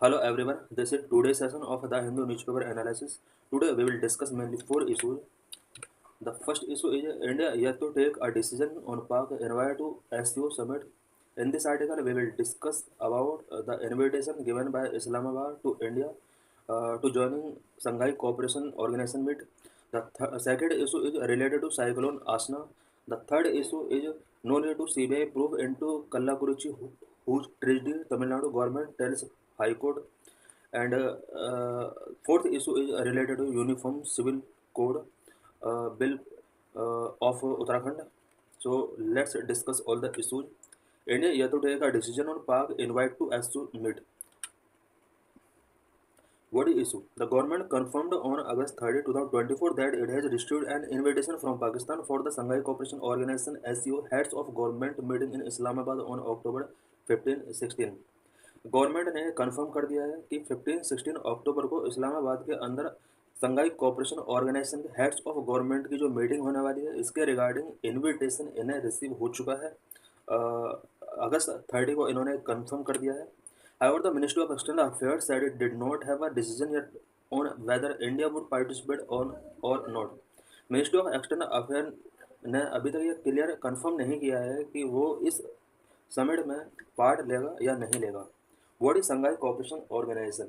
Hello everyone, this is today's session of the Hindu newspaper analysis. Today we will discuss mainly four issues. The first issue is India yet to take a decision on Pak invite to SCO summit. In this article, we will discuss about the invitation given by Islamabad to India to joining Shanghai Cooperation Organization meet. The second issue is related to Cyclone Asna. The third issue is no need to CBI proof into Kallakurichi, whose tragedy Tamil Nadu government tells High Court. And fourth issue is related to Uniform Civil Code bill of Uttarakhand. So let's discuss all the issues. India yet to take a decision on Pak invite to SU meet. What is issue? The government confirmed on August 30, 2024 that it has received an invitation from Pakistan for the Shanghai Cooperation Organization SCO heads of government meeting in Islamabad on October 15-16। Government ने confirm कर दिया है कि 15-16 अक्टूबर को इस्लामाबाद के अंदर संघाई cooperation organisation के heads of government की जो मीटिंग होने वाली है इसके रिगार्डिंग इनविटेशन इन्हें रिसीव हो चुका है। अगस्त 30 को इन्होंने कंफर्म कर दिया है। However, the Ministry of External Affairs said it did not have a decision yet on whether India would participate on or not. Ministry of external affair ने अभी तक ये क्लियर कंफर्म नहीं किया है कि वो इस समिट में पार्ट लेगा या नहीं लेगा। What is Shanghai Cooperation Organization?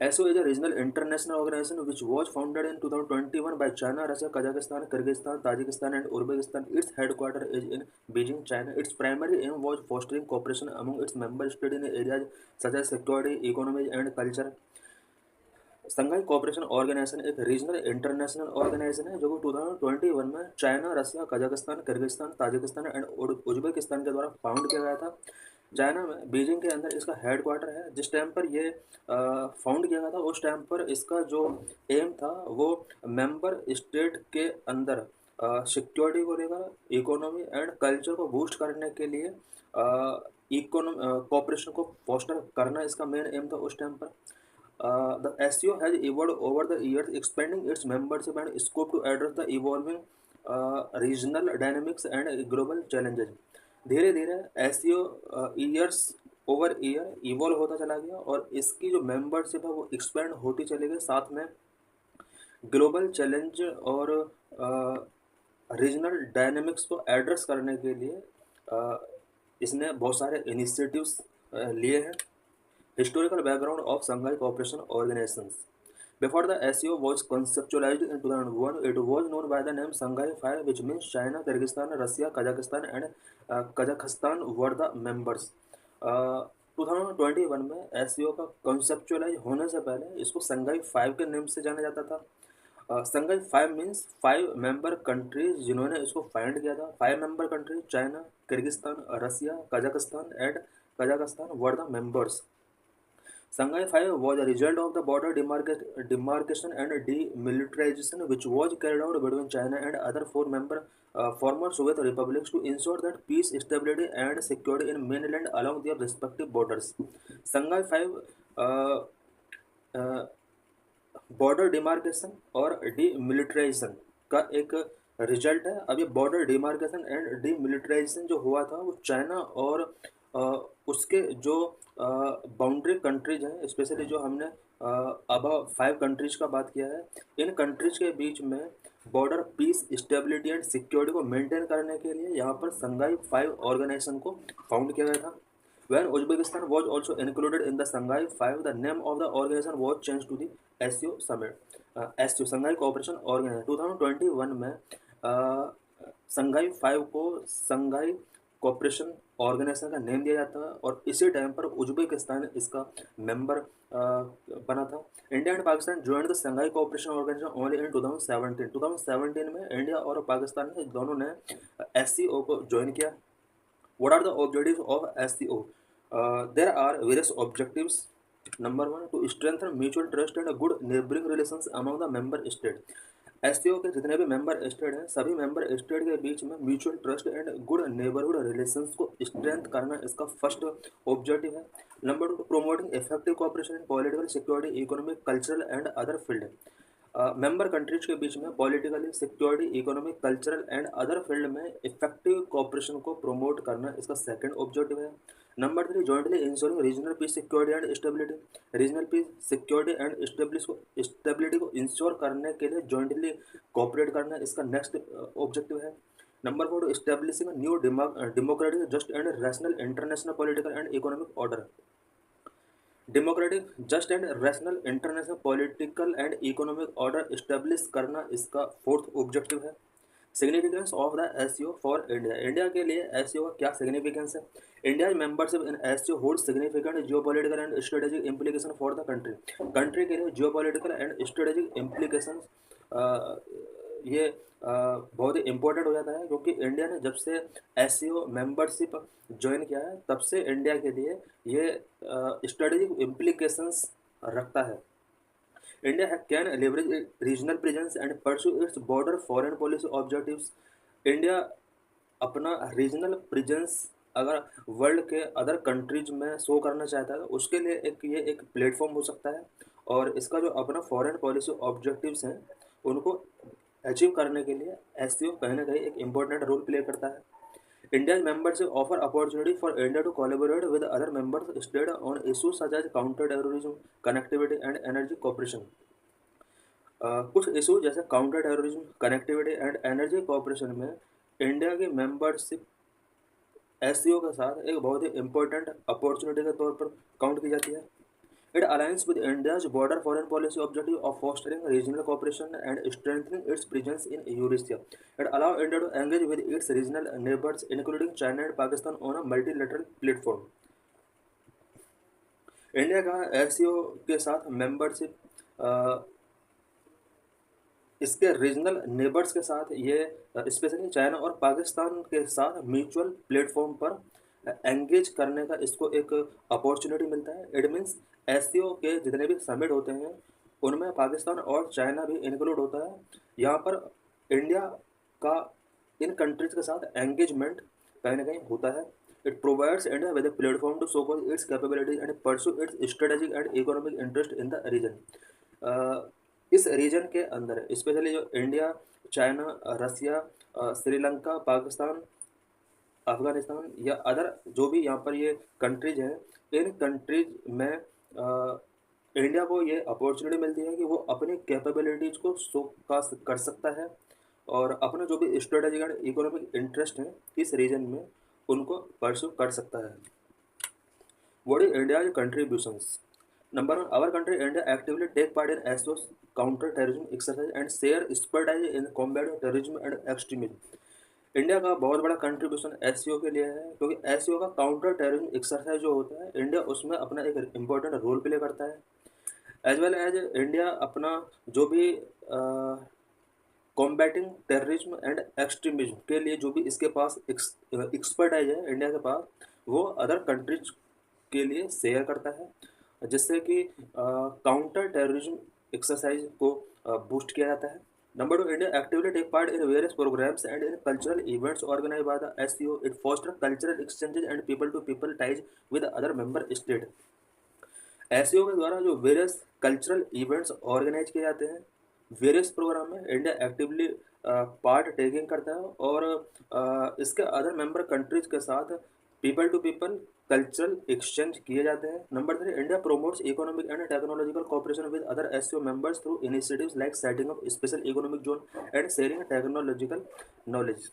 SO is a regional international organization which was founded in 2021 by China, Russia, Kazakhstan, Kyrgyzstan, Tajikistan, and Uzbekistan. Its headquarters is in Beijing, China. Its primary aim was fostering cooperation among its member states in areas such as security, economy, and culture. Shanghai cooperation organisation एक regional international organisation है जो कि 2021 में China, Russia, Kazakhstan, Kyrgyzstan, Tajikistan and Uzbekistan के द्वारा found किया गया था। चाइना में बीजिंग के अंदर इसका हेडक्वार्टर है। जिस टाइम पर ये फाउंड किया गया था उस टाइम पर इसका जो एम था वो मेंबर स्टेट के अंदर सिक्योरिटी को लेकर, इकोनॉमी एंड कल्चर को बूस्ट करने के लिए इकोनॉमी कोऑपरेशन को फोस्टर करना इसका मेन एम था उस टाइम पर। The SCO has evolved over the years, expanding its membership and scope to address the evolving regional dynamics and global challenges. धीरे धीरे SCO years over year evolve होता चला गया और इसकी जो मेंबरशिप है वो एक्सपेंड होती चली गई। साथ में ग्लोबल चैलेंज और रीजनल डायनेमिक्स को एड्रेस करने के लिए इसने बहुत सारे इनिशिएटिव्स लिए हैं। Historical background of Shanghai Cooperation Organizations. Before the SCO was conceptualized in 2001, it was known by the name Shanghai Five, which means China, Kyrgyzstan, Russia, Kazakhstan, and Kazakhstan were the members. 2021 में SCO का conceptualize होने से पहले इसको संघाई 5 के name से जाना जाता था। संघाई 5 मीन्स 5 मेंबर कंट्रीज जिन्होंने इसको फाइंड किया था। 5 member countries China, Kyrgyzstan, Russia, Kazakhstan and Kazakhstan were the members. Shanghai Five was a result of the border demarcation and demilitarization which was carried out between China and other former Soviet republics to ensure that peace, stability, and security in mainland along their respective borders. Shanghai Five border demarcation और demilitarisation का एक result है। अब ये border demarcation and demilitarisation जो हुआ था वो चाइना और उसके जो बाउंड्री कंट्रीज हैं, स्पेशली जो हमने अब 5 कंट्रीज का बात किया है, इन कंट्रीज के बीच में border peace, stability and security को मेंटेन करने के लिए यहाँ पर संघाई 5 ऑर्गेनाइजेशन को फाउंड किया गया था। When Uzbekistan was also included in the Shanghai Five, the name of the organization was changed to the SCO Summit. SCO Shanghai Cooperation Organization 2021 में संघाई 5 को संघाई कोऑपरेशन ऑर्गेनाइजेशन का नेम दिया जाता है और इसी टाइम पर उज्बेकिस्तान इसका मेंबर बना था। India and Pakistan joined the Shanghai cooperation organisation only in 2017। 2017 में इंडिया और पाकिस्तान ने दोनों ने SCO को ज्वाइन किया। What are the objectives of SCO? There are various objectives. Number one, to strengthen mutual trust and good neighboring relations among the member states. SCO के जितने भी मेंबर स्टेट हैं सभी मेंबर स्टेट के बीच में mutual trust and good neighbourhood relations को strength करना इसका फर्स्ट ऑब्जेक्टिव है। Number to, promoting effective cooperation in political, security, economic, cultural and other field. Member countries के बीच में politically, security, economic, cultural and other field में effective cooperation को promote करना इसका सेकंड ऑब्जेक्टिव है। Number 3, jointly ensuring regional piece, security and stability. Regional piece, security and stability को ensure करने के लिए जॉइंटली कोऑपरेट करना इसका नेक्स्ट ऑब्जेक्टिव है। Number 4, establishing new democratic, just and rational international political and economic order. Democratic, just and rational international political and economic order establish करना इसका fourth objective है। Significance of the SCO for India. India के लिए SCO का क्या significance है? India membership in SCO hold significant geopolitical and strategic implication for the country. Country के लिए जियोपॉलिटिकल एंड स्ट्रेटेजिक इम्प्लीकेशन ये बहुत ही इम्पोर्टेंट हो जाता है, क्योंकि इंडिया ने जब से एससीओ मेंबरशिप ज्वाइन किया है तब से इंडिया के लिए ये स्ट्रेटेजिक इम्प्लीकेशंस रखता है। India can leverage its regional presence and pursue its border foreign policy objectives. India अपना रीजनल प्रेजेंस अगर वर्ल्ड के अदर कंट्रीज में शो करना चाहता है तो उसके लिए ये एक प्लेटफॉर्म हो सकता है, और इसका जो अपना फॉरेन पॉलिसी ऑब्जेक्टिव्स हैं उनको अचीव करने के लिए एससीओ कहीं ना कहीं एक इम्पोर्टेंट रोल प्ले करता है। India's membership offer opportunity for India to collaborate with other member states on issues such as counter-terrorism, connectivity and energy cooperation. कुछ इशू जैसे counter terrorism, connectivity and energy cooperation में India की membership SCO के साथ एक बहुत ही important opportunity के तौर पर काउंट की जाती है। It aligns with India's broader foreign policy objective of fostering regional cooperation and strengthening its presence in Eurasia. It allows India to engage with its regional neighbors, including China and Pakistan, on a multilateral platform. India का SCO के साथ membership इसके regional neighbours के साथ ये specially China और पाकिस्तान के साथ म्यूचुअल प्लेटफॉर्म पर एंगेज करने का इसको एक अपॉर्चुनिटी मिलता है। इट मीन्स एससीओ के जितने भी समिट होते हैं उनमें पाकिस्तान और चाइना भी इंक्लूड होता है। यहाँ पर इंडिया का इन कंट्रीज के साथ एंगेजमेंट कहीं ना कहीं होता है। It provides India with a platform to showcase its capabilities and pursue its strategic and economic interest in the region. इस रीजन के अंदर स्पेशली जो India, China, Russia, Sri Lanka, Pakistan, Afghanistan या अदर जो भी यहाँ पर ये कंट्रीज हैं, इन कंट्रीज में इंडिया को ये अपॉर्चुनिटी मिलती है कि वो अपनी कैपेबिलिटीज़ को शोकास कर सकता है और अपने जो भी स्ट्रेटेजिक एंड इकोनॉमिक इंटरेस्ट हैं इस रीजन में उनको परस्यू कर सकता है। What is India's contributions? Number 1, our country India actively take part in ASEO's counter-terrorism exercise and share expertise in combating terrorism and extremism. India का बहुत बड़ा कंट्रीब्यूशन एससीओ के लिए है, क्योंकि एससीओ का काउंटर टेररिज्म एक्सरसाइज जो होता है इंडिया उसमें अपना एक इम्पोर्टेंट रोल प्ले करता है। एज वेल एज इंडिया अपना जो भी कॉम्बैटिंग टेररिज्म एंड एक्सट्रीमिज्म के लिए जो भी इसके पास एक्सपर्टाइज है इंडिया के पास, वो अदर कंट्रीज के लिए शेयर करता है, जिससे कि काउंटर टेररिज्म एक्सरसाइज को बूस्ट किया जाता है। Number 2, India actively take part in various programmes and in cultural events organised by the SCO. It foster cultural exchanges and people to people ties with other member state. SCO के द्वारा जो various cultural events organise किए जाते हैं various programme में India actively part taking करता है और इसके अदर मेंबर कंट्रीज के साथ people to people cultural exchange किए जाते हैं। Number 3, India promotes economic and technological cooperation with other SCO members through initiatives like setting up special economic zone and sharing technological knowledge.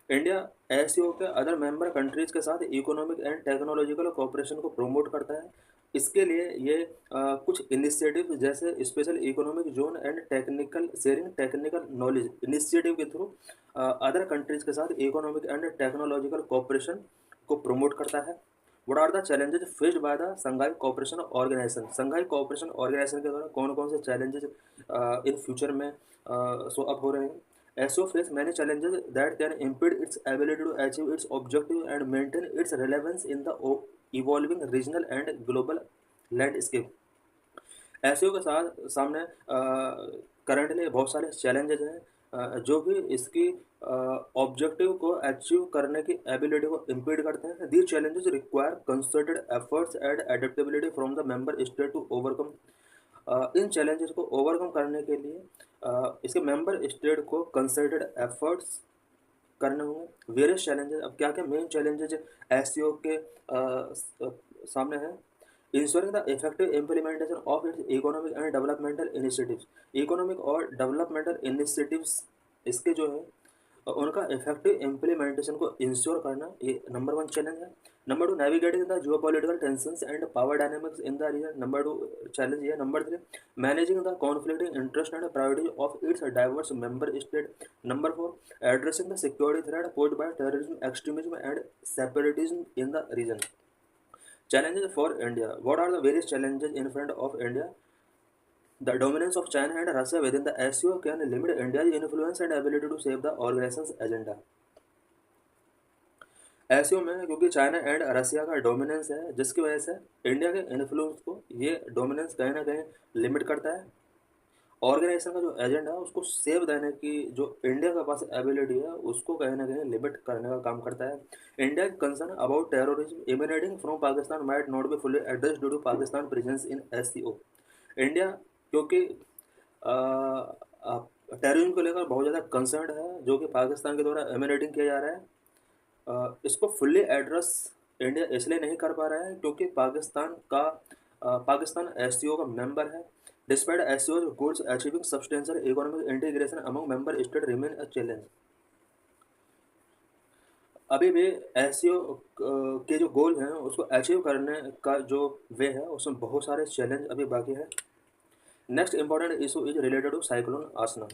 India SCO के other member countries के साथ economic and technological cooperation को promote करता है। इसके लिए ये कुछ इनिशिएटिव जैसे special economic zone and technical sharing technical knowledge initiative के थ्रू अदर कंट्रीज के साथ इकोनॉमिक एंड टेक्नोलॉजिकल कोऑपरेशन को प्रमोट करता है। What are the challenges faced by the Shanghai cooperation organisation? Shanghai cooperation organisation के द्वारा कौन कौन से चैलेंजेस इन फ्यूचर में शो अप हो रहे हैं? SCO face many challenges that can impede its ability to achieve its objective and maintain it's relevance in the evolving regional and global landscape. SCO के साथ सामने करंटली बहुत सारे challenges हैं जो भी इसकी ऑब्जेक्टिव को अचीव करने की एबिलिटी को इम्पीड करते हैं। These challenges require concerted efforts and adaptability from the member state to overcome. इन चैलेंजेस को ओवरकम करने के लिए इसके मेंबर स्टेट को कंसर्टेड एफर्ट्स करने होंगे। वेरियस चैलेंजेस, अब क्या क्या मेन चैलेंजेस एसईओ के सामने है? Ensuring the effective implementation of its economic and developmental initiatives. Economic और डेवलपमेंटल इनिशिएटिव्स इसके जो है उनका इफेक्टिव इम्प्लीमेंटेशन को इंश्योर करना, ये नंबर वन चैलेंज है। Number two, navigating the geopolitical tensions and power dynamics in the region, number two challenge है। Number three, managing the conflicting interest and priorities of its diverse member state. Number four, addressing the security threat posed by terrorism, extremism and separatism in the region. Challenges for India. What are the various challenges in front of India? The dominance of China and Russia within the SCO can limit India's influence and ability to shape the organization's agenda. SEO में क्योंकि China and Russia का dominance है, जिसकी वजह से India के influence को ये डोमिनेंस कहीं ना कहीं लिमिट करता है। ऑर्गेनाइजेशन का जो एजेंडा है उसको सेव देने की जो इंडिया के पास एबिलिटी है उसको कहीं ना कहीं लिमिट करने का काम करता है। India concern about terrorism emanating from Pakistan might not be fully address due to Pakistan presence in SCO. India क्योंकि टेररिज्म को लेकर बहुत ज़्यादा कंसर्न है जो कि पाकिस्तान के द्वारा इमिनेटिंग किया जा रहा है, इसको फुल्ली एड्रेस इंडिया इसलिए नहीं कर पा रहा है क्योंकि पाकिस्तान एससीओ का मेंबर है। Despite SCO goals achieving substantial economic integration among member state remain a challenge. अभी भी एससीओ के जो गोल हैं उसको अचीव करने का जो वे है उसमें बहुत सारे चैलेंज अभी बाकी है। Next important issue is related to cyclone Asna.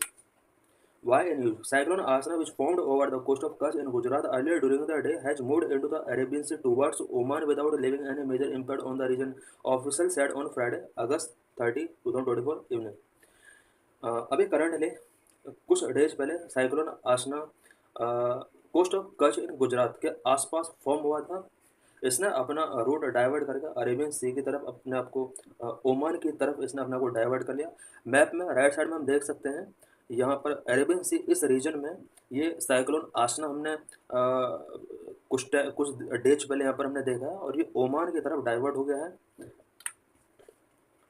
Why in use? Cyclone Asna, which formed over the coast of Kutch in Gujarat earlier during the day, has moved into the Arabian Sea towards Oman without leaving any major impact on the region, officials said on Friday, August 30, 2024 evening. अभी currently कुछ days पहले cyclone Asna coast off Kutch in Gujarat के आसपास form हुआ था। इसने अपना route divert करके अरेबियन सी की तरफ अपने आप को ओमान की तरफ इसने अपने आप को डाइवर्ट कर लिया। मैप में राइट साइड में हम देख सकते हैं यहाँ पर अरेबियन सी इस रीजन में ये साइक्लोन आसना हमने कुछ डेज पहले यहाँ पर हमने देखा है और ये ओमान की तरफ डाइवर्ट हो गया है।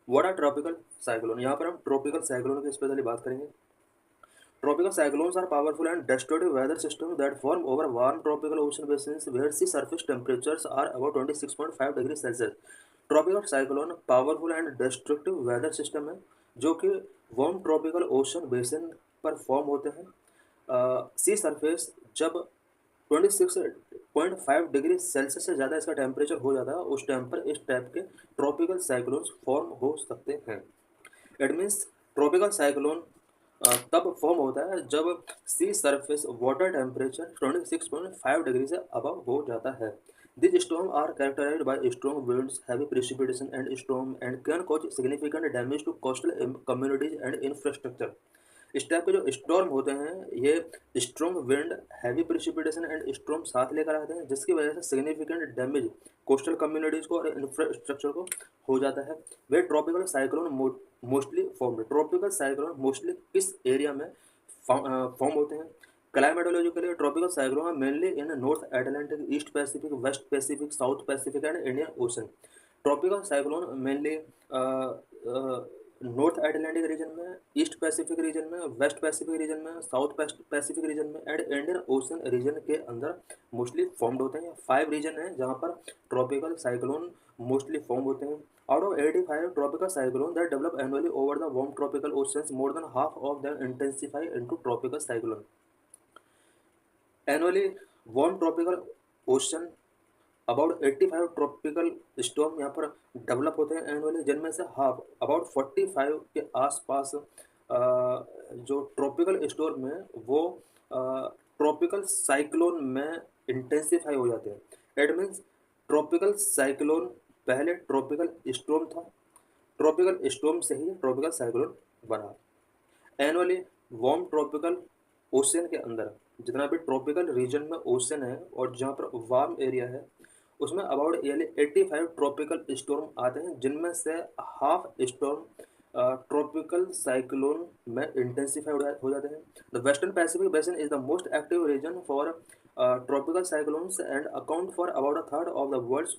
What are tropical cyclone? यहाँ पर हम ट्रॉपिकल साइक्लोन की स्पेशली बात करेंगे। Tropical cyclones are powerful and destructive weather systems that form over warm tropical ocean basins where sea surface temperatures are about 26.5 degrees Celsius. Tropical cyclone powerful and destructive weather system है जो कि warm tropical ocean basin पर form होते हैं। सी surface जब 26.5 degree Celsius से ज़्यादा इसका टेम्परेचर हो जाता है उस टाइम पर इस टाइप के ट्रॉपिकल साइक्लोन्स फॉर्म हो सकते हैं। इट मीन्स ट्रॉपिकल साइक्लोन तब फॉर्म होता है जब sea surface water temperature 26.5 degree से अबव हो जाता है। This storm are characterised by strong winds, heavy precipitation and storm and can cause significant damage to coastal communities and infrastructure. इस type के जो स्टॉर्म होते हैं ये strong wind, heavy precipitation and storm साथ लेकर आते हैं जिसकी वजह से सिग्निफिकेंट डैमेज कोस्टल कम्युनिटीज़ को और इंफ्रास्ट्रक्चर को हो जाता है। वे tropical cyclone mostly form, tropical cyclone mostly किस एरिया में फॉर्म होते हैं? क्लाइमेटोलॉजी के लिए tropical cyclone mainly in North Atlantic, East Pacific, West Pacific, South Pacific and Indian Ocean. Tropical cyclone mainly North Atlantic region में, East Pacific region में, West Pacific region में, South Pacific region में and Indian Ocean region के अंदर mostly formed होते हैं। 5 reason हैं जहाँ पर ट्रॉपिकल साइक्लोन मोस्टली फॉर्म होते हैं। Out of 85 tropical cyclone that develop annually over the warm tropical oceans, more than half of them intensify into tropical cyclone. Annually warm tropical ocean about 85 tropical storm यहाँ पर develop होते हैं annually, जिनमें से half about 45 के आसपास जो tropical storm है वो ट्रॉपिकल साइक्लोन में इंटेंसिफाई हो जाते हैं। इट मीन्स ट्रॉपिकल साइक्लोन पहले ट्रॉपिकल स्टॉर्म था, ट्रॉपिकल स्टॉर्म से ही ट्रॉपिकल साइक्लोन बना। एनुअली वार्म ट्रॉपिकल ओशन के अंदर जितना भी ट्रॉपिकल रीजन में ओशन है और जहाँ पर वार्म एरिया है उसमें अबाउट 85 ट्रॉपिकल स्टॉर्म आते हैं, जिनमें से हाफ स्टॉर्म ट्रॉपिकल साइक्लोन में इंटेंसिफाई हो जाते हैं। The western Pacific basin is the most active region for tropical cyclones and account for about a third of the world's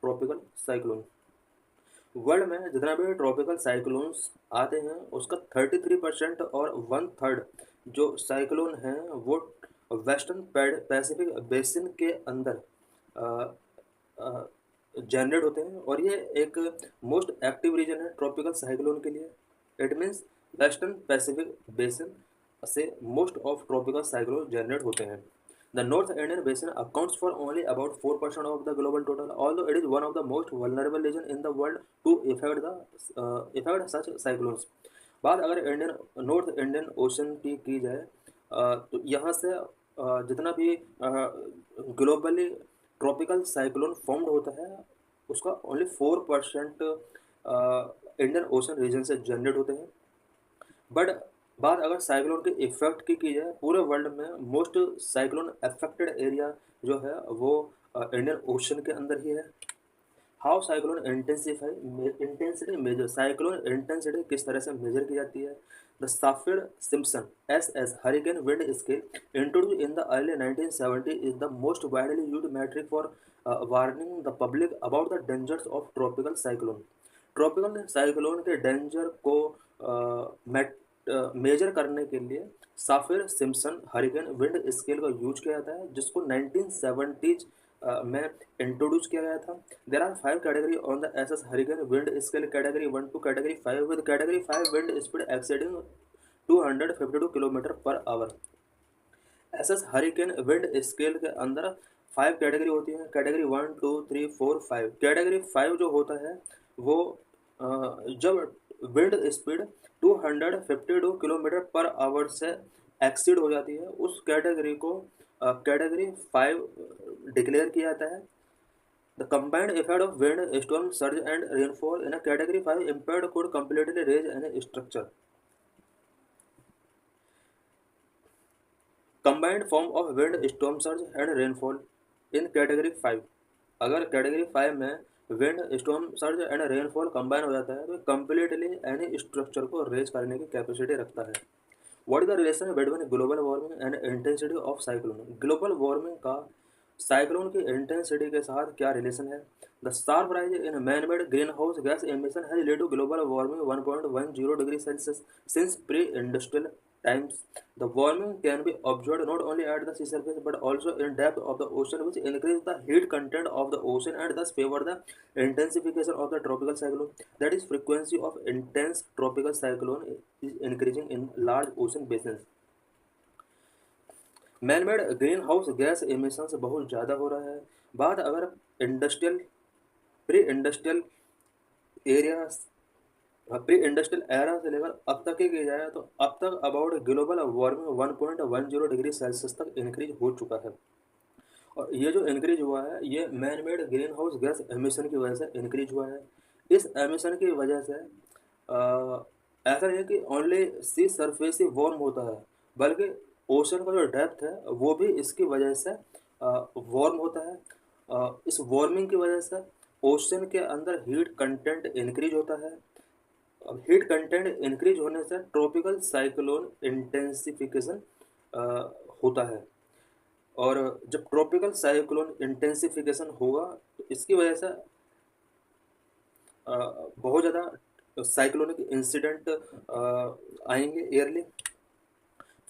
tropical cyclone. World में जितना भी ट्रॉपिकल साइक्लोन्स आते हैं उसका 33% और वन थर्ड जो साइक्लोन हैं वो वेस्टर्न पैसिफिक बेसिन के अंदर जनरेट होते हैं, और ये एक मोस्ट एक्टिव रीजन है ट्रॉपिकल साइक्लोन के लिए। It means western Pacific basin से most of tropical cyclone generate होते हैं। The North Indian Basin accounts for only about 4% of the global total, although it is one of the most vulnerable regions in the world to affect such cyclones. बात अगर Indian north Indian ocean की जाए, तो यहाँ से जितना भी globally tropical cyclone formed होता है उसका ओनली 4% इंडियन ओशन रीजन से जनरेट होते हैं। बट बात अगर साइक्लोन के इफेक्ट की जाए, पूरे वर्ल्ड में मोस्ट साइक्लोन अफेक्टेड एरिया जो है वो इंडियन ओशन के अंदर ही है। How cyclone intensity measure, cyclone intensity किस तरह से मेजर की जाती है। The Saffir Simpson SS hurricane wind scale introduce in the early 1970 is the most widely used metric for warning the public about the dangers of tropical cyclone. Tropical cyclone के danger को measure करने के लिए Saffir Simpson hurricane wind scale का use किया जाता है, जिसको 1970s में इंट्रोड्यूस किया गया था। There are 5 category on the SS hurricane wind scale, category 1 to category 5, with category 5 wind speed exceeding 252 kilometre पर hour. SS hurricane wind scale के अंदर 5 कैटेगरी होती हैं, कैटेगरी 1 2 3 4 5। कैटेगरी 5 जो होता है वो जब विंड स्पीड 252 किलोमीटर पर आवर से एक्सीड हो जाती है, उस कैटेगरी को कैटेगरी 5 डिक्लेयर किया जाता है। The combined effect of wind, storm surge and rainfall in a category 5 impact could completely raise any structure. Combined form of wind, storm surge and rainfall in category 5, अगर category 5 में wind storm surge and rainfall combine हो जाता है तो completely any structure को raze करने की capacity रखता है। What is the relation between global warming and intensity of cyclone, global warming का साइक्लोन की इंटेंसिटी के साथ क्या रिलेशन है। The sharp rise in man made greenhouse gas emission has lead to global warming 1.10 degree Celsius since pre industrial times. The warming can be observed not only at the sea surface but also in depth of the ocean, which increase the heat content of the ocean and thus favor the intensification of the tropical cyclone. That is, frequency of intense tropical cyclone is increasing in large ocean basins. Man made greenhouse gas emissions बहुत ज़्यादा हो रहा है। बात अगर industrial pre industrial area pre industrial era से लेकर अब तक की जाए तो अब तक about global warming 1.10 degree Celsius तक इंक्रीज हो चुका है। और ये जो इंक्रीज हुआ है ये man made greenhouse gas emission की वजह से इंक्रीज हुआ है। इस एमिशन की वजह से ऐसा नहीं है कि ओनली सी सरफेस ही वार्म होता है, बल्कि ओशन का जो डेप्थ है वो भी इसकी वजह से वार्म होता है। इस वार्मिंग की वजह से ओशन के अंदर हीट कंटेंट इंक्रीज होता है। अब हीट कंटेंट इंक्रीज होने से ट्रॉपिकल साइक्लोन इंटेंसिफिकेशन होता है, और जब ट्रॉपिकल साइक्लोन इंटेंसिफिकेशन होगा तो इसकी वजह से बहुत ज़्यादा साइक्लोनिक इंसिडेंट आएंगे yearly.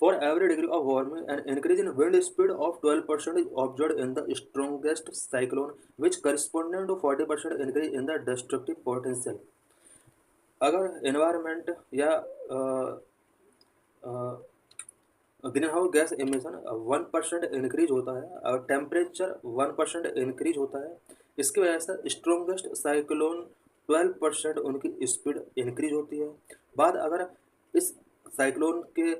For every degree of warming, an increase in wind speed of 12% is observed in the strongest cyclone, which corresponding to 40% increase in the destructive potential. अगर environment या green house gas emission 1% increase होता है, अगर temperature 1% increase होता है, इसकी वजह से स्ट्रोंगेस्ट साइक्लोन 12% उनकी स्पीड इंक्रीज होती है। बात अगर इस साइक्लोन के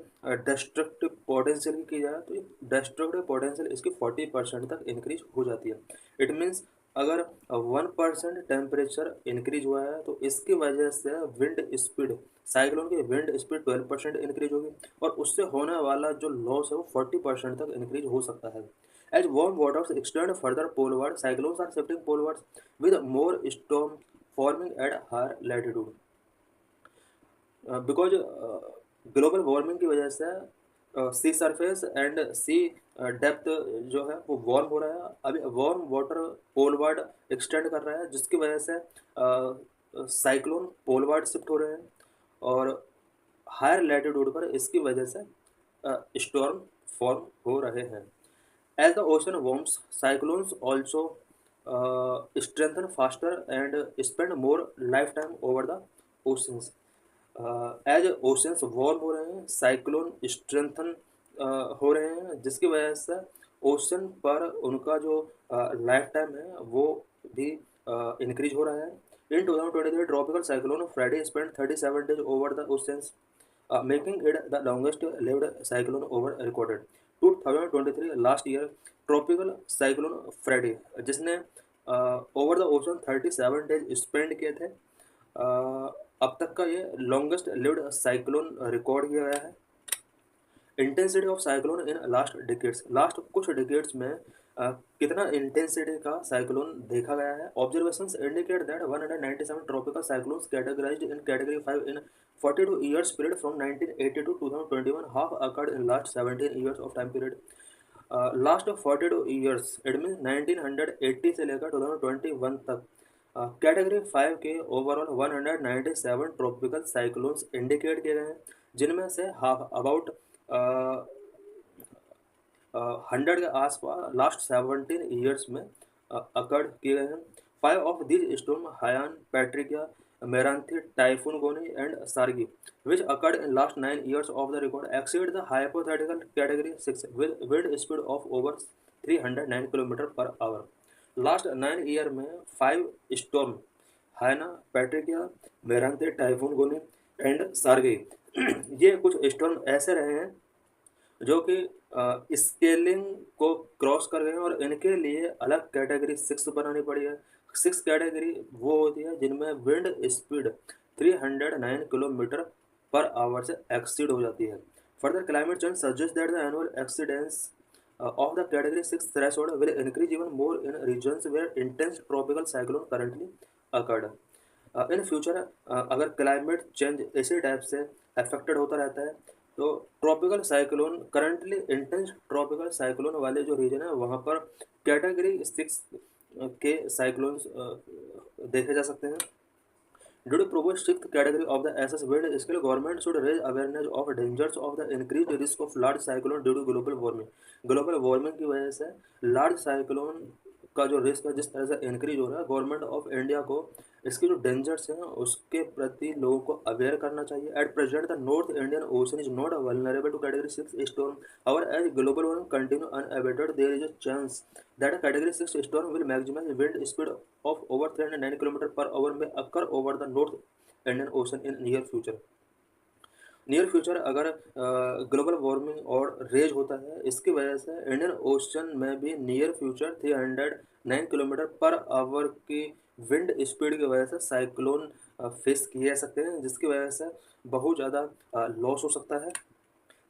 डिस्ट्रक्टिव पोटेंशियल की जाए तो डिस्ट्रक्टिव पोटेंशियल इसकी 40% तक इंक्रीज हो जाती है। इट मीन्स अगर 1% टेम्परेचर इंक्रीज हुआ है तो इसकी वजह से विंड स्पीड, साइक्लोन की विंड स्पीड 12% इंक्रीज होगी, और उससे होने वाला जो लॉस है वो 40% तक इंक्रीज हो सकता है। As warm waters extend further poleward, cyclones are shifting polewards with more storm forming at higher latitude. Because global warming की वजह से sea surface and sea depth जो है वो वार्म हो रहा है। अभी वार्म वाटर पोलवर्ड एक्सटेंड कर रहा है, जिसकी वजह से साइक्लोन पोलवार्ड शिफ्ट हो रहे हैं और हायर लैटिट्यूड पर इसकी वजह से स्टॉर्म फॉर्म हो रहे हैं। As the ocean warms, cyclones also strengthen faster and spend more lifetime over the oceans. As oceans warm हो रहे हैं, साइक्लोन स्ट्रेंथन हो रहे हैं, जिसकी वजह से ओशन पर उनका जो लाइफ टाइम है वो भी इंक्रीज हो रहा है। In 2023 tropical cyclone Freddy spend 37 days over the oceans, making it the longest lived cyclone over recorded. 2023 last year tropical cyclone Freddy जिसने over the ocean 37 days spend किए थे, अब तक का ये लॉन्गेस्ट लिव्ड साइक्लोन रिकॉर्ड किया गया है। Intensity of cyclone in last decades, last कुछ डिकेड्स में कितना इंटेंसिटी का साइक्लोन देखा गया है। Observations indicate that 197 tropical cyclones categorised in category 5 in 42 years period from 1980 to 2021 have occurred in last 17 years of time period. Last 42 years it mean 1980 से लेकर 2021 तक कैटेगरी 5 के ओवरऑल 197 ट्रॉपिकल साइक्लोन्स इंडिकेट किए गए हैं, जिनमें से हाफ अबाउट 100 के आसपास लास्ट 17 ईयर्स में अकर्ड किए गए हैं। 5 ऑफ दिस स्टॉर्म हायान, पैट्रिकिया, मेरांथी, टाइफून गोनी and सार्गी which occurred in last 9 years of the record exceed the hypothetical category 6 with wind speed of over 309 km per hour. Last 9 year में 5 storm हायना, पैट्रिकिया, मेरांथे, typhoon गोनी and सार्गी ये कुछ storm ऐसे रहे हैं जो कि स्केलिंग को क्रॉस कर गए हैं और इनके लिए अलग कैटेगरी 6 बनानी पड़ी है। 6 कैटेगरी वो होती है जिनमें विंड स्पीड 309 किलोमीटर पर आवर से एक्सीड हो जाती है। Further climate change suggest that the annual exceedance of the category 6 threshold will increase even more in regions where intense tropical cyclone currently occurred. In future अगर climate change इसी type से affected होता रहता है तो tropical cyclone currently intense tropical cyclone वाले जो reason है वहाँ पर कैटेगरी 6 के साइक्लोन्स देखे जा सकते हैं। Due to proposed sixth category of the SS wind scale, government should raise awareness of dangers of the increased risk of large cyclone due to global warming. Global warming की वजह से large cyclone का जो risk है जिस तरह से increase हो रहा है, गवर्नमेंट ऑफ इंडिया को इसके जो डेंजर्स हैं उसके प्रति लोगों को अवेयर करना चाहिए। At present the North Indian Ocean is not vulnerable to category 6 storm, और as global warming continue unabated there is a chance that a category 6 storm will maximize wind speed of over 309 km per hour may occur over the North Indian Ocean in near future. Near future अगर global warming और raise होता है इसकी वजह से Indian ocean में भी near future 309 kilometer per hour की विंड स्पीड की वजह से साइक्लोन फेस किए जा सकते हैं, जिसकी वजह से बहुत ज़्यादा लॉस हो सकता है।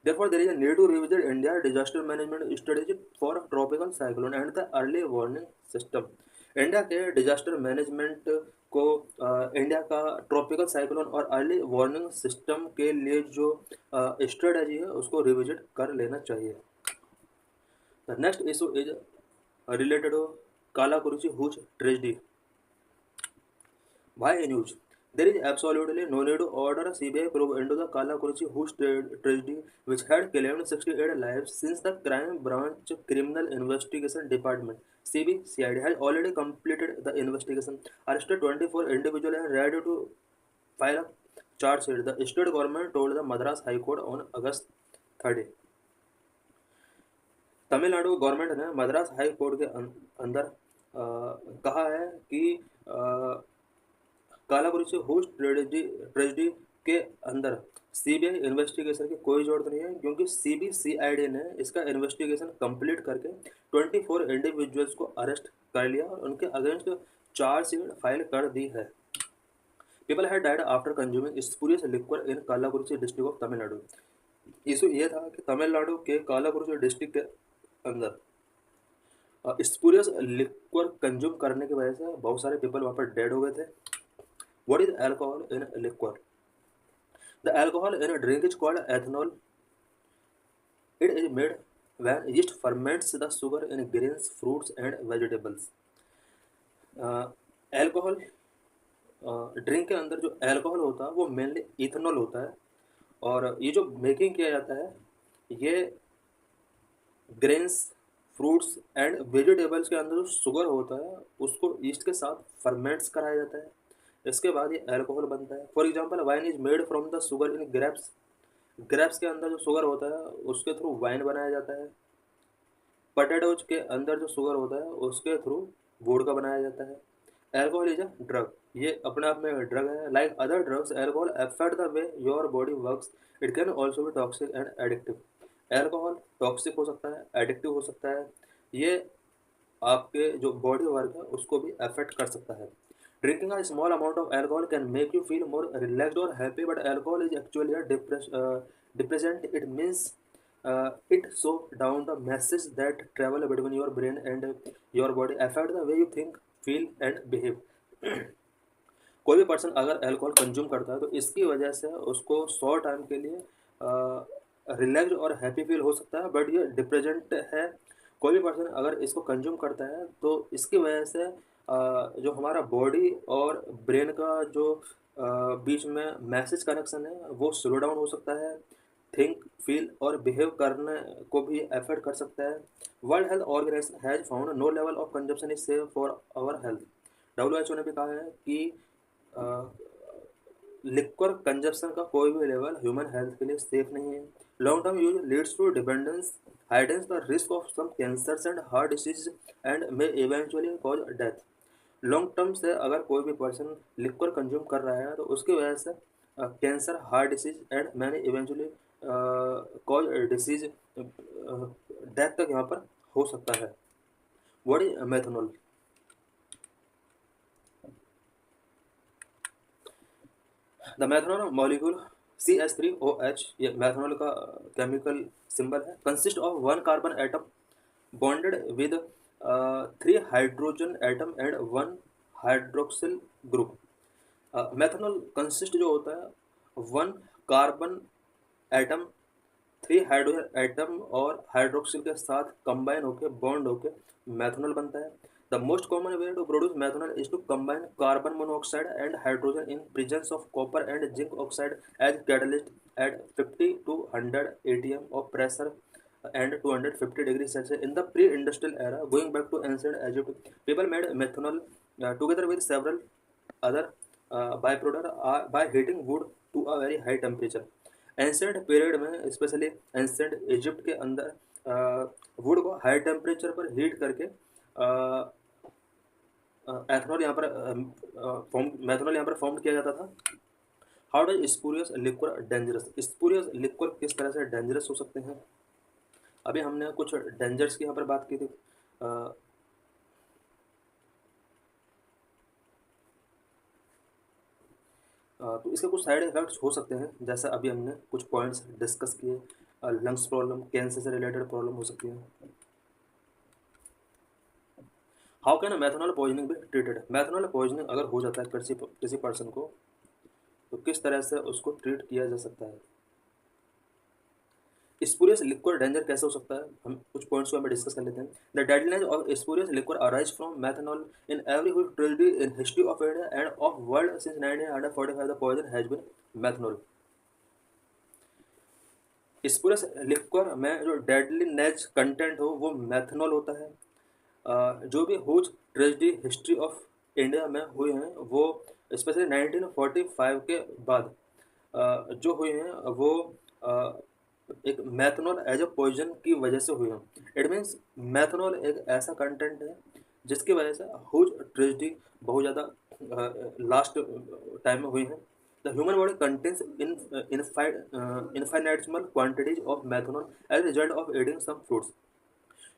Therefore, there is a need to revisit India's disaster management strategy for tropical cyclone and the early warning system. India के डिजास्टर मैनेजमेंट को इंडिया का ट्रॉपिकल साइक्लोन और अर्ली वार्निंग सिस्टम के लिए जो स्ट्रेटजी है उसको रिविजिट कर लेना चाहिए। The next issue is related to Kallakurichi hooch tragedy by news. There is absolutely no need to order a CBI probe into the Kalakuruchi Hush tragedy, which had claimed 68 lives, since the Crime Branch Criminal Investigation Department (CBCID) has already completed the investigation, arrested 24 individuals, and ready to file a charge sheet. The state government told the Madras High Court on August 30. Tamil Nadu government ने Madras high court के अंदर कहा है कि कालाकुरुची hooch tragedy के अंदर CBI investigation की कोई जरूरत नहीं है, क्योंकि सीबीसीआईडी ने इसका इन्वेस्टिगेशन कंप्लीट करके 24 इंडिविजुअल्स को अरेस्ट कर लिया और उनके अगेंस्ट चार्जशीट फाइल कर दी है। People had died after consuming spurious liquor in Kallakurichi district of Tamil Nadu. Issue ये था कि तमिलनाडु के कालाकुरुची डिस्ट्रिक्ट के अंदर स्पूरियस लिक्वर कंज्यूम करने की वजह से बहुत सारे पीपल वहाँ पर डेड हो गए थे। What is alcohol in liquor? The alcohol in a drink is called ethanol. It is made when yeast ferments the sugar in grains, fruits, and vegetables. Alcohol drink के अंदर जो अल्कोहल होता है वो मेनली इथेनॉल होता है। और ये जो मेकिंग किया जाता है ये ग्रेन्स, फ्रूट्स एंड वेजिटेबल्स के अंदर जो शुगर होता है उसको ईस्ट के साथ फर्मेंट्स कराया जाता है। इसके बाद ये अल्कोहल बनता है। For example wine is made from the sugar in grapes. Grapes के अंदर जो शुगर होता है उसके थ्रू वाइन बनाया जाता है। पोटैटोज के अंदर जो शुगर होता है उसके थ्रू वोडका बनाया जाता है। अल्कोहल इज अ ड्रग, ये अपने आप में ड्रग है। Like other drugs alcohol affect the way your body works. It can also be toxic and addictive. Alcohol toxic हो सकता है, एडिक्टिव हो सकता है। ये आपके जो बॉडी वर्क है उसको भी अफेक्ट कर सकता है। Drinking a small amount of alcohol can make you feel more relaxed और happy, but alcohol is actually a depressant. It means it so down the message that travel between your brain and your body affect the way you think, feel and behave. कोई भी person अगर alcohol consume करता है तो इसकी वजह से उसको शॉर्ट टाइम के लिए रिलैक्स और हैप्पी फील हो सकता है, बट ये डिप्रेजेंट है। कोई भी पर्सन अगर इसको कंज्यूम करता है तो इसकी वजह से जो हमारा बॉडी और ब्रेन का जो बीच में मैसेज कनेक्शन है वो स्लो डाउन हो सकता है। थिंक, फील और बिहेव करने को भी अफेक्ट कर सकता है। World health organisation has found no level of consumption is safe for our health. W ने भी कहा है कि लिक्वर कंजप्शन का कोई भी लेवल ह्यूमन हेल्थ के लिए सेफ नहीं है। Long term use leads to dependence, heightens the risk of some cancers and heart disease and may eventually cause death. Long term से अगर कोई भी पर्सन लिक्वर कंज्यूम कर रहा है तो उसकी वजह से cancer, heart disease and many eventually cause disease, death तक यहाँ पर हो सकता है। What is methanol? The methanol molecule CH3OH, ये मैथनॉल का केमिकल सिंबल है, consist of one carbon atom bonded with 3 hydrogen atom and one hydroxyl group. Methanol consist जो होता है one carbon atom, 3 hydrogen atom और हाइड्रोक्सिल के साथ combine होकर बॉन्ड होकर मैथनॉल बनता है। The most common way to produce methanol is to combine carbon monoxide and hydrogen in presence of copper and zinc oxide as catalyst at 50 to 100 atm of pressure and 250 degrees Celsius. In the pre-industrial era, going back to ancient Egypt, people made methanol together with several other byproduct by heating wood to a very high temperature. Ancient period में, specially ancient Egypt के अंदर would को high temperature पर heat करके ethanol यहाँ पर methanol यहाँ पर फॉर्म किया जाता था। How does spurious liquor dangerous? Spurious liquor किस तरह से डेंजरस हो सकते हैं? अभी हमने कुछ डेंजर्स की यहाँ पर बात की थी। तो इसके कुछ साइड इफेक्ट्स हो सकते हैं, जैसे अभी हमने कुछ पॉइंट्स डिस्कस किए। लंग्स प्रॉब्लम, कैंसर से रिलेटेड प्रॉब्लम हो सकती है। How can methanol poisoning be treated? Methanol poisoning अगर हो जाता है किसी पर्सन को तो किस तरह से उसको ट्रीट किया जा सकता है? स्पूरियस लिक्वर डेंजर कैसे हो सकता है? हम कुछ पॉइंट्स को हमें डिस्कस कर लेते हैं। The deadliness of spurious liquor arise from methanol in every tragedy in history of India and of world since 1945 the poison has been methanol. Spurious liquor में जो डेडलीनेस कंटेंट हो वो मैथनॉल होता है। जो भी huge tragedy history of India में हुए हैं वो स्पेशली 1945 के बाद जो हुए हैं वो एक मैथनॉल एज अ पॉइजन की वजह से हुए हैं। इट मीन्स मैथनॉल एक ऐसा कंटेंट है जिसकी वजह से हुज ट्रेजेडी बहुत ज़्यादा लास्ट टाइम में हुई है। The human body contains infinitesimal quantities of methanol as result of eating some fruits.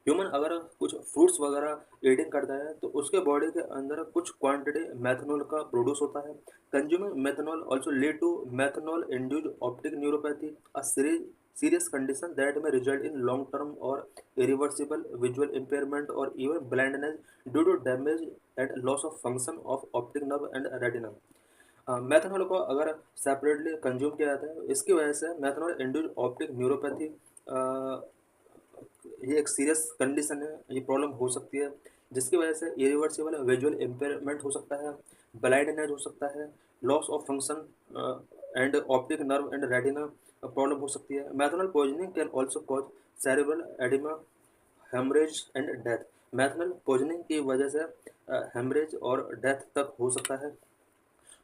Human अगर कुछ फ्रूट्स वगैरह ईटिंग करता है तो उसके बॉडी के अंदर कुछ क्वांटिटी मैथनॉल का प्रोड्यूस होता है। Consuming methanol also lead to methanol induced optic neuropathy, a serious condition that may result in long term or irreversible visual impairment or even blindness due to damage and loss of function of optic nerve and retina। Methanol को अगर separately consume किया जाता है इसकी वजह से methanol induced optic neuropathy, ये एक सीरियस कंडीशन है, ये प्रॉब्लम हो सकती है जिसकी वजह से इरिवर्सिबल विजुअल इम्पेयरमेंट हो सकता है। ब्लाइंडनेस हो सकता है, loss of function and optic nerve and retina problem हो सकती है। Methanol poisoning can also cause cerebral oedema, haemorrhage and death. Methanol poisoning की वजह से हेमरेज और डेथ तक हो सकता है।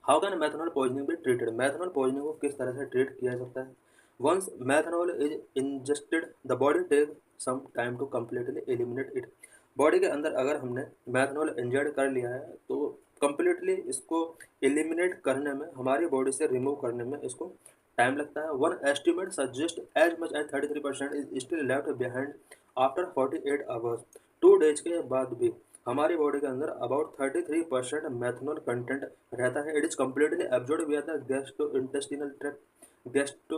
How can methanol poisoning be treated? Methanol poisoning को किस तरह से ट्रीट किया जा सकता है? Once methanol is ingested the body take some time to completely eliminate it. Body के अंदर अगर हमने मैथनॉल इंजेक्ट कर लिया है तो कम्प्लीटली इसको एलिमिनेट करने में, हमारी बॉडी से रिमूव करने में इसको टाइम लगता है। One estimate suggest as much as 33% is still left behind after 48 hours. 2 days के बाद भी हमारी बॉडी के अंदर अबाउट 33% मैथनॉल कंटेंट रहता है। इट इज कम्प्लीटली एब्जॉर्ब विया द गैस्ट्रो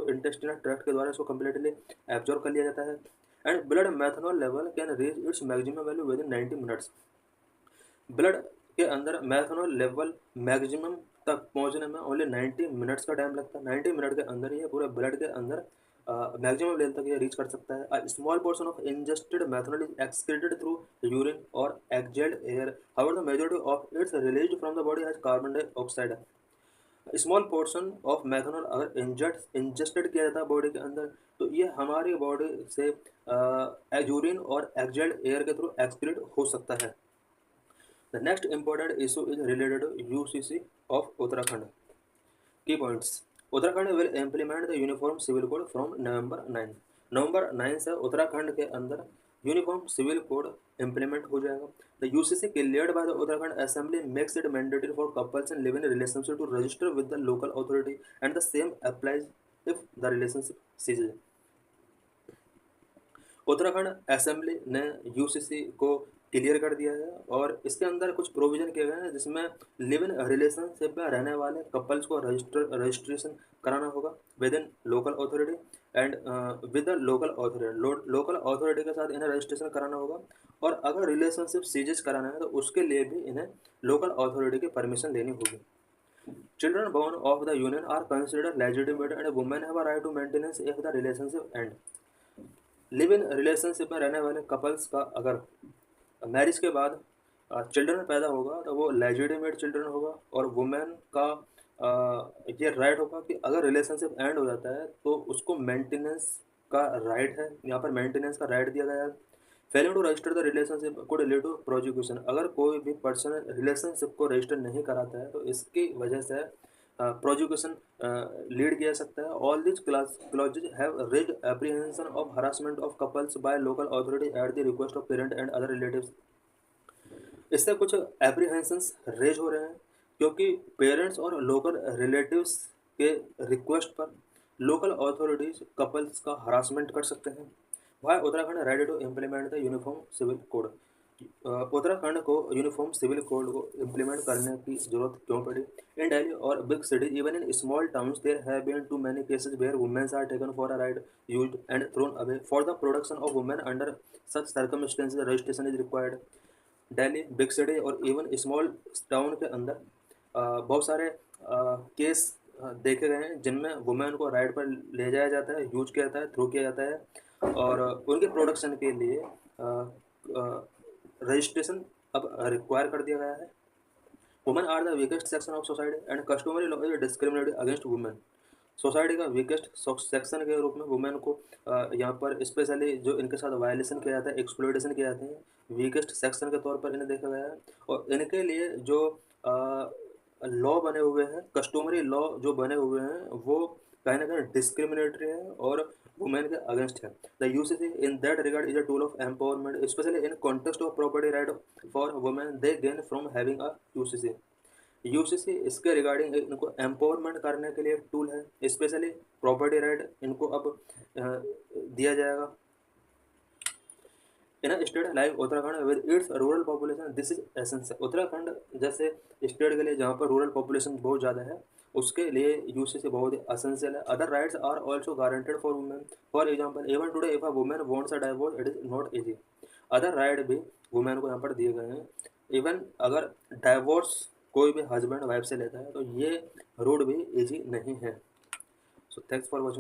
ट्रैक्ट के द्वारा इसको कम्प्लीटली एब्जॉर्ब कर लिया जाता है। And blood methanol level can reach its maximum value with in 90 minutes. Blood के अंदर मैथनॉल लेवल मैक्सिमम तक पहुंचने में ओनली 90 मिनट्स का टाइम लगता है। 90 मिनट के अंदर ये पूरे ब्लड के अंदर मैक्सिमम लेवल तक ये रीच कर सकता है। A small portion of ingested methanol is excreted through urine और exhaled air, however the majority of it's released from the body as carbon dioxide. Small portion of methanol अगर ingested किया जाता है बॉडी के अंदर तो ये हमारी बॉडी से यूरिन और एक्सजेल्ड एयर के थ्रू एक्सक्रीट हो सकता है। The next important issue is related to UCC of Uttarakhand. Key points. Uttarakhand will implement the uniform civil code from November 9. नवंबर 9 से उत्तराखंड के अंदर यूनिफॉर्म सिविल कोड इम्प्लीमेंट हो जाएगा। The UCC cleared by the Uttarakhand assembly makes it mandatory for couples in living relationship to register with the local authority and the same applies if the relationship ceases. Uttarakhand assembly ने UCC को clear कर दिया है और इसके अंदर कुछ provision किए गए हैं जिसमें लिव इन रिलेशनशिप में रहने वाले कपल्स को रजिस्ट्रेशन कराना होगा with in local authority and with the local authority. Local authority के साथ इन्हें रजिस्ट्रेशन कराना होगा और अगर रिलेशनशिप सीजेस कराना है तो उसके लिए भी इन्हें लोकल अथॉरिटी की परमिशन लेनी होगी। Children born of the union are considered legitimate and women have a right to maintenance if the relationship end. Live in relationship में रहने वाले कपल्स का अगर मैरिज के बाद चिल्ड्रन पैदा होगा तो वो लेजिटिमेट चिल्ड्रन होगा और वुमेन का ये राइट होगा कि अगर रिलेशनशिप एंड हो जाता है तो उसको मेंटेनेंस का राइट है। यहाँ पर मेंटेनेंस का राइट दिया गया है। Failing to register the relationship could lead to prosecution. अगर कोई भी पर्सन रिलेशनशिप को रजिस्टर नहीं कराता है तो इसकी वजह से प्रोसिक्यूशन लीड किया सकता है। All this clauses have raised apprehension of harassment of couples by local authority at the request of parent and other relatives. इससे कुछ एप्रीहेंशंस रेज हो रहे हैं क्योंकि पेरेंट्स और लोकल रिलेटिव्स के रिक्वेस्ट पर लोकल अथॉरिटीज कपल्स का हरासमेंट कर सकते हैं। Why Uttarakhand ready to implement the uniform civil code? Uttarakhand को यूनिफॉर्म सिविल कोड को इम्प्लीमेंट करने की जरूरत क्यों पड़ी? इन दिल्ली और big city even in small towns there have been too many cases where women are taken for a ride used and thrown away for the production of women under such circumstances registration is required. Delhi big city और even small town के अंदर बहुत सारे case देखे गए हैं जिनमें women को राइड पर ले जाया जाता है, यूज किया जाता है, थ्रो किया जाता है और उनके प्रोडक्शन के लिए रजिस्ट्रेशन अब रिक्वायर कर दिया गया है। Women are the weakest section of society and customary law is discriminated against women. Society का वीकेस्ट सेक्शन के रूप में वुमेन को यहाँ पर स्पेशली जो इनके साथ वायलेशन किया जाता है, एक्सप्लॉइटेशन किए जाते हैं, वीकेस्ट सेक्शन के तौर पर इन्हें देखा गया है। और इनके लिए जो लॉ बने हुए हैं, कस्टमरी लॉ जो बने हुए हैं वो कहीं ना कहीं डिस्क्रिमिनेटरी है और वुमेन के अगेंस्ट है। The UCC in that regard is a tool of empowerment specially in context of property right for women they gain from having a UCC. UCC इसके रिगार्डिंग इनको एम्पावरमेंट करने के लिए टूल है। स्पेशली प्रॉपर्टी राइट इनको अब दिया जाएगा। In a state like Uttarakhand with its rural population this is essential. Uttarakhand जैसे स्टेट के लिए जहाँ पर रूरल पॉपुलेशन बहुत ज़्यादा है उसके लिए यूसीसी बहुत ही एसेंशियल है। Other rights are also guaranteed for women. For example even today if a women wants a divorce it is not easy. Other right भी वुमेन को यहाँ पर दिए गए हैं। इवन अगर डाइवोर्स कोई भी हस्बैंड वाइफ से लेता है तो ये रूट भी इजी नहीं है। So thanks for watching.